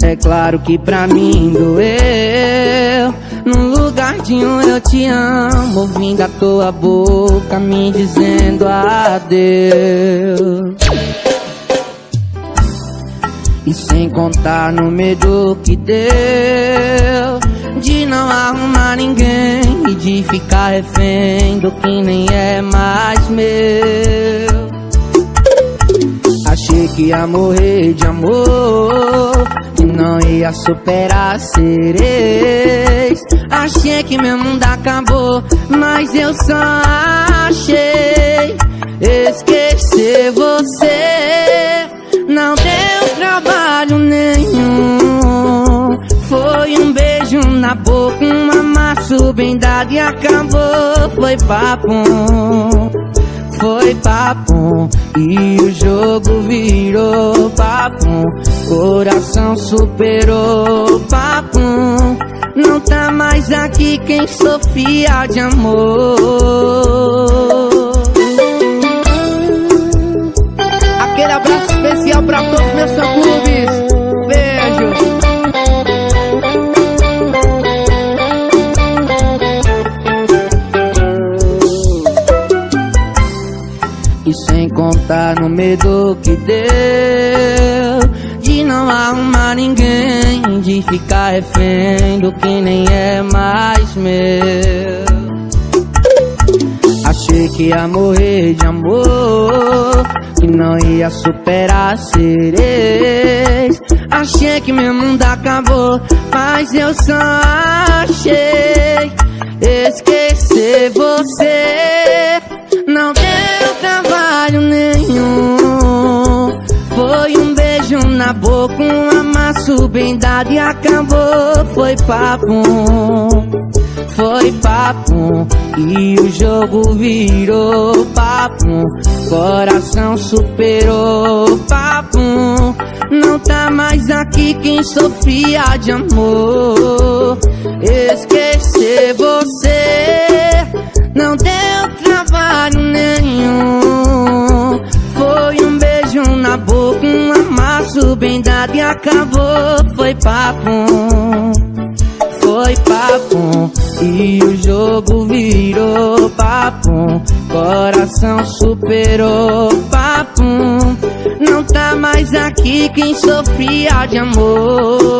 É claro que pra mim doeu. No lugar de um eu te amo, ouvindo a tua boca me dizendo adeus. E sem contar no medo que deu de não arrumar ninguém e de ficar refém do que nem é mais meu. Achei que ia morrer de amor, que não ia superar ser ex. Achei que meu mundo acabou, mas eu só achei esquecer você. Não deu trabalho nenhum, foi um beijo na boca, um amasso bem dado e acabou. Foi papum, foi papum, e o jogo virou papum. Coração superou papum, não tá mais aqui quem sofria de amor. Aquele abraço especial pra todos meus fã-clubes. Beijo. E sem contar no medo que deu de não arrumar ninguém, de ficar refém do que nem é mais meu. Achei que ia morrer de amor, que não ia superar ser ex. Achei que meu mundo acabou, mas eu só achei esquecer você. Não deu trabalho nenhum, foi um beijo na boca, um amasso bem dado e acabou. Foi papum, foi papum, e o jogo virou papum. Coração superou papum, não tá mais aqui quem sofria de amor. Esquecer você não deu trabalho nenhum, foi um beijo na boca, um amasso bem dado e acabou. Foi papum, foi papum, e o jogo virou papum. Coração superou papum, não tá mais aqui quem sofria de amor.